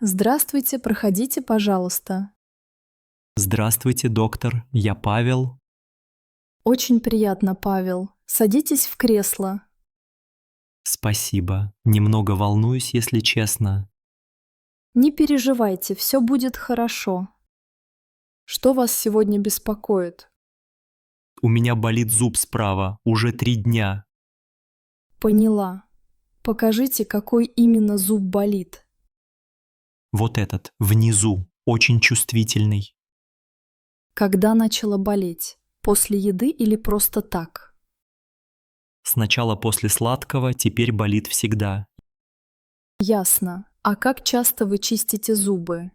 Здравствуйте, проходите, пожалуйста. Здравствуйте, доктор. Я Павел. Очень приятно, Павел. Садитесь в кресло. Спасибо. Немного волнуюсь, если честно. Не переживайте, все будет хорошо. Что вас сегодня беспокоит? У меня болит зуб справа уже 3 дня. Поняла. Покажите, какой именно зуб болит. Вот этот, внизу, очень чувствительный. Когда начало болеть? После еды или просто так? Сначала после сладкого, теперь болит всегда. Ясно. А как часто вы чистите зубы?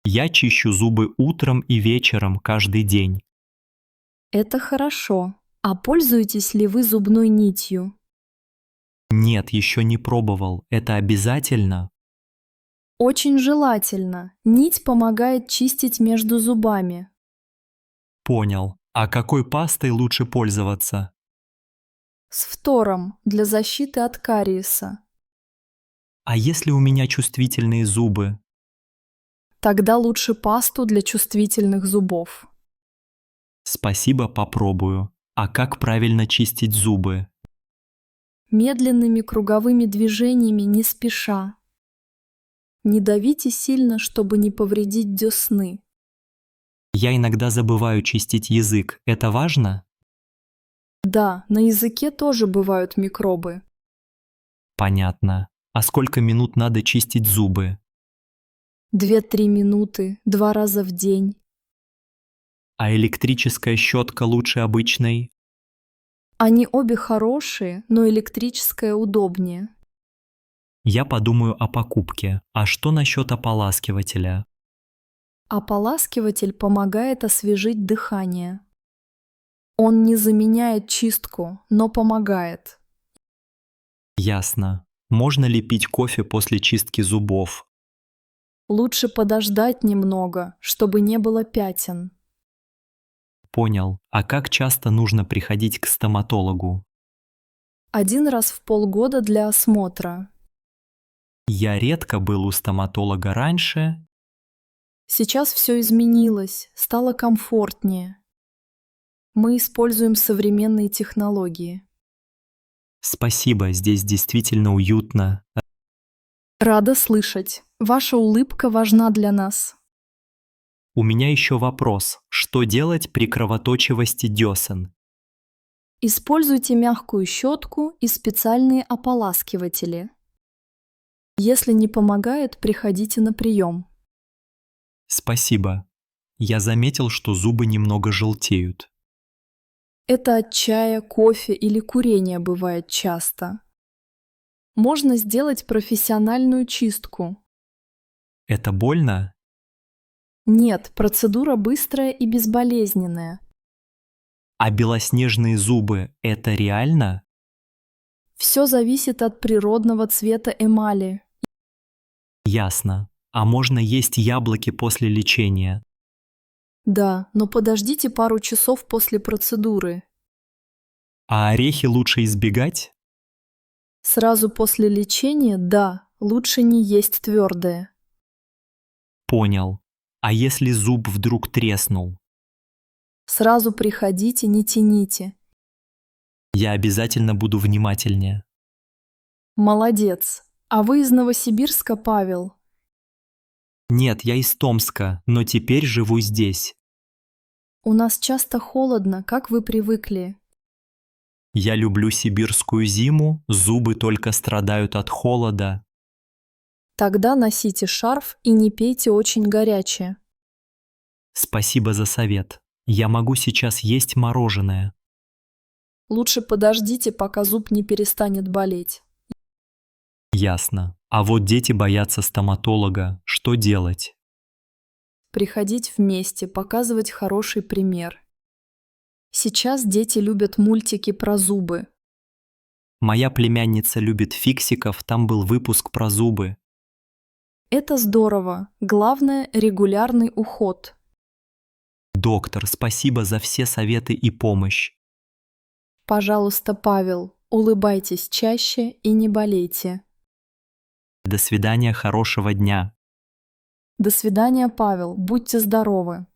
Я чищу зубы утром и вечером каждый день. Это хорошо. А пользуетесь ли вы зубной нитью? Нет, еще не пробовал. Это обязательно? Очень желательно. Нить помогает чистить между зубами. Понял. А какой пастой лучше пользоваться? С фтором для защиты от кариеса. А если у меня чувствительные зубы? Тогда лучше пасту для чувствительных зубов. Спасибо, попробую. А как правильно чистить зубы? Медленными круговыми движениями не спеша. Не давите сильно, чтобы не повредить десны. Я иногда забываю чистить язык. Это важно? Да, на языке тоже бывают микробы. Понятно. А сколько минут надо чистить зубы? 2-3 минуты, 2 раза в день. А электрическая щетка лучше обычной? Они обе хорошие, но электрическая удобнее. Я подумаю о покупке. А что насчет ополаскивателя? Ополаскиватель помогает освежить дыхание. Он не заменяет чистку, но помогает. Ясно. Можно ли пить кофе после чистки зубов? Лучше подождать немного, чтобы не было пятен. Понял. А как часто нужно приходить к стоматологу? 1 раз в полгода для осмотра. Я редко был у стоматолога раньше. Сейчас все изменилось, стало комфортнее. Мы используем современные технологии. Спасибо, здесь действительно уютно. Рада слышать. Ваша улыбка важна для нас. У меня еще вопрос. Что делать при кровоточивости десен? Используйте мягкую щетку и специальные ополаскиватели. Если не помогает, приходите на прием. Спасибо. Я заметил, что зубы немного желтеют. Это от чая, кофе или курения бывает часто. Можно сделать профессиональную чистку. Это больно? Нет, процедура быстрая и безболезненная. А белоснежные зубы – это реально? Все зависит от природного цвета эмали. Ясно. А можно есть яблоки после лечения? Да, но подождите пару часов после процедуры. А орехи лучше избегать? Сразу после лечения, да, лучше не есть твердое. Понял. А если зуб вдруг треснул? Сразу приходите, не тяните. Я обязательно буду внимательнее. Молодец. А вы из Новосибирска, Павел? Нет, я из Томска, но теперь живу здесь. У нас часто холодно, как вы привыкли. Я люблю сибирскую зиму, зубы только страдают от холода. Тогда носите шарф и не пейте очень горячее. Спасибо за совет. Я могу сейчас есть мороженое. Лучше подождите, пока зуб не перестанет болеть. Ясно. А вот дети боятся стоматолога. Что делать? Приходить вместе, показывать хороший пример. Сейчас дети любят мультики про зубы. Моя племянница любит фиксиков, там был выпуск про зубы. Это здорово. Главное – регулярный уход. Доктор, спасибо за все советы и помощь. Пожалуйста, Павел, улыбайтесь чаще и не болейте. До свидания, хорошего дня. До свидания, Павел. Будьте здоровы.